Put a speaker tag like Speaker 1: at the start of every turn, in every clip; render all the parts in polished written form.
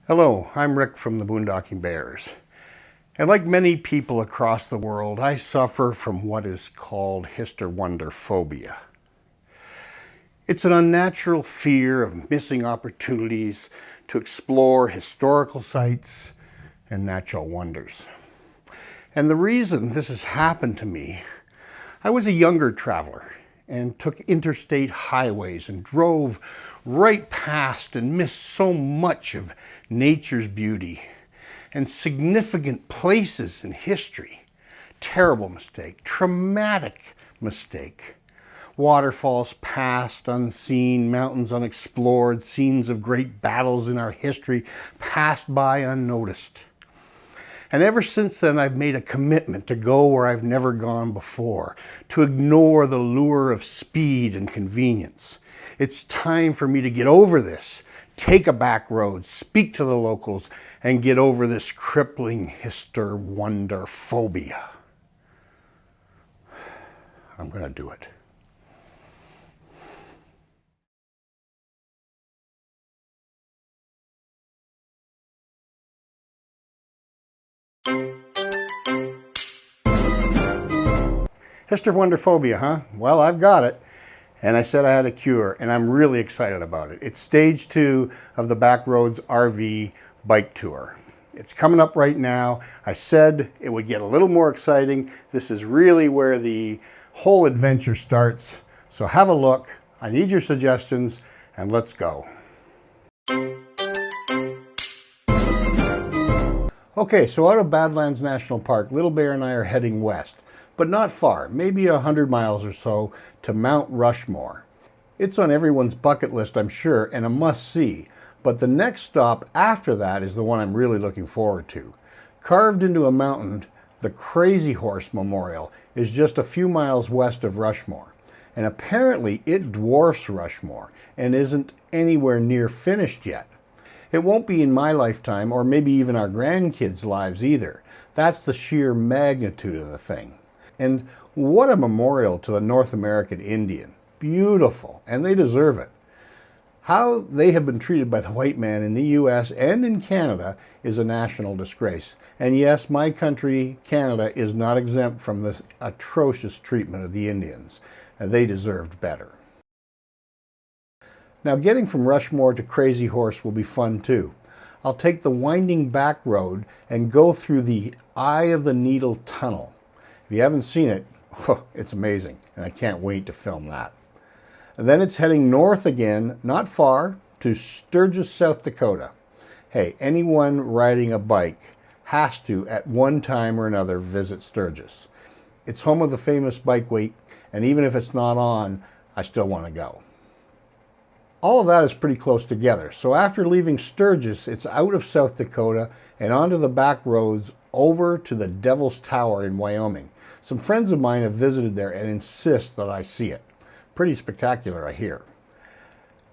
Speaker 1: Hello, I'm Rick from the Boondocking Bears. And like many people across the world, I suffer from what is called hister-wonder phobia. It's an unnatural fear of missing opportunities to explore historical sites and natural wonders. And the reason this has happened to me, I was a younger traveler and took interstate highways and drove right past and missed so much of nature's beauty and significant places in history. Terrible mistake, traumatic mistake. Waterfalls passed unseen, mountains unexplored, scenes of great battles in our history passed by unnoticed. And ever since then, I've made a commitment to go where I've never gone before, to ignore the lure of speed and convenience. It's time for me to get over this, take a back road, speak to the locals, and get over this crippling hister-wonder phobia. I'm going to do it. Hister-wonder phobia, huh? Well, I've got it. And I said I had a cure, and I'm really excited about it. It's stage 2 of the Backroads RV bike tour. It's coming up right now. I said it would get a little more exciting. This is really where the whole adventure starts. So have a look. I need your suggestions, and let's go. Okay, so out of Badlands National Park, Little Bear and I are heading west, but not far, maybe 100 miles or so, to Mount Rushmore. It's on everyone's bucket list, I'm sure, and a must-see, but the next stop after that is the one I'm really looking forward to. Carved into a mountain, the Crazy Horse Memorial is just a few miles west of Rushmore, and apparently it dwarfs Rushmore and isn't anywhere near finished yet. It won't be in my lifetime, or maybe even our grandkids' lives either. That's the sheer magnitude of the thing. And what a memorial to the North American Indian. Beautiful, and they deserve it. How they have been treated by the white man in the US and in Canada is a national disgrace. And yes, my country, Canada, is not exempt from this atrocious treatment of the Indians. And they deserved better. Now, getting from Rushmore to Crazy Horse will be fun too. I'll take the winding back road and go through the Eye of the Needle Tunnel. If you haven't seen it, it's amazing, and I can't wait to film that. And then it's heading north again, not far, to Sturgis, South Dakota. Hey, anyone riding a bike has to, at one time or another, visit Sturgis. It's home of the famous bike week, and even if it's not on, I still want to go. All of that is pretty close together. So after leaving Sturgis, it's out of South Dakota and onto the back roads over to the Devil's Tower in Wyoming. Some friends of mine have visited there and insist that I see it. Pretty spectacular, I hear.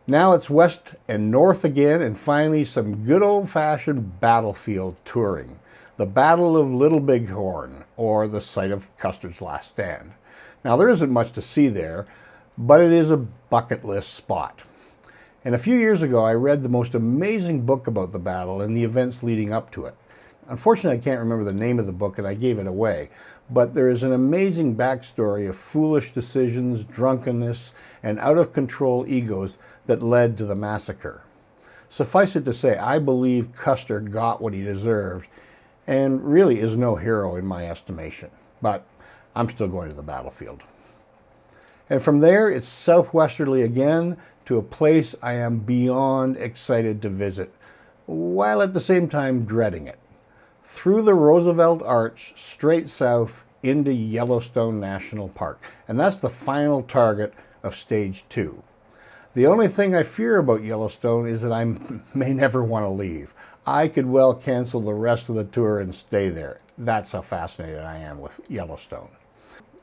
Speaker 1: Now it's west and north again, and finally some good old-fashioned battlefield touring. The Battle of Little Bighorn, or the site of Custer's last stand. Now there isn't much to see there, but it is a bucket list spot. And a few years ago, I read the most amazing book about the battle and the events leading up to it. Unfortunately, I can't remember the name of the book and I gave it away, but there is an amazing backstory of foolish decisions, drunkenness, and out-of-control egos that led to the massacre. Suffice it to say, I believe Custer got what he deserved and really is no hero in my estimation, but I'm still going to the battlefield. And from there, it's southwesterly again to a place I am beyond excited to visit, while at the same time dreading it. Through the Roosevelt Arch, straight south into Yellowstone National Park. And that's the final target of stage 2. The only thing I fear about Yellowstone is that I may never want to leave. I could well cancel the rest of the tour and stay there. That's how fascinated I am with Yellowstone.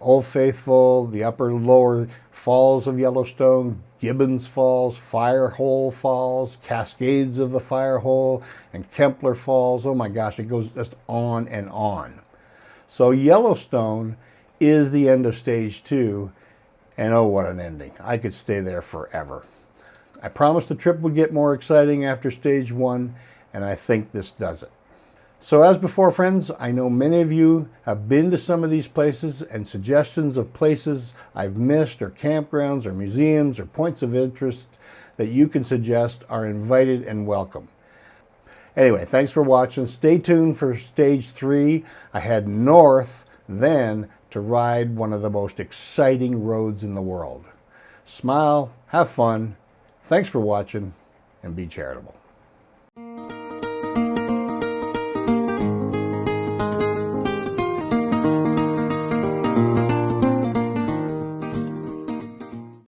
Speaker 1: Old Faithful, the upper lower falls of Yellowstone, Gibbons Falls, Firehole Falls, Cascades of the Firehole, and Kempler Falls. Oh my gosh, it goes just on and on. So Yellowstone is the end of stage 2, and oh, what an ending. I could stay there forever. I promised the trip would get more exciting after stage 1, and I think this does it. So as before, friends, I know many of you have been to some of these places, and suggestions of places I've missed or campgrounds or museums or points of interest that you can suggest are invited and welcome. Anyway, thanks for watching. Stay tuned for stage 3. I head north then to ride one of the most exciting roads in the world. Smile, have fun, thanks for watching, and be charitable.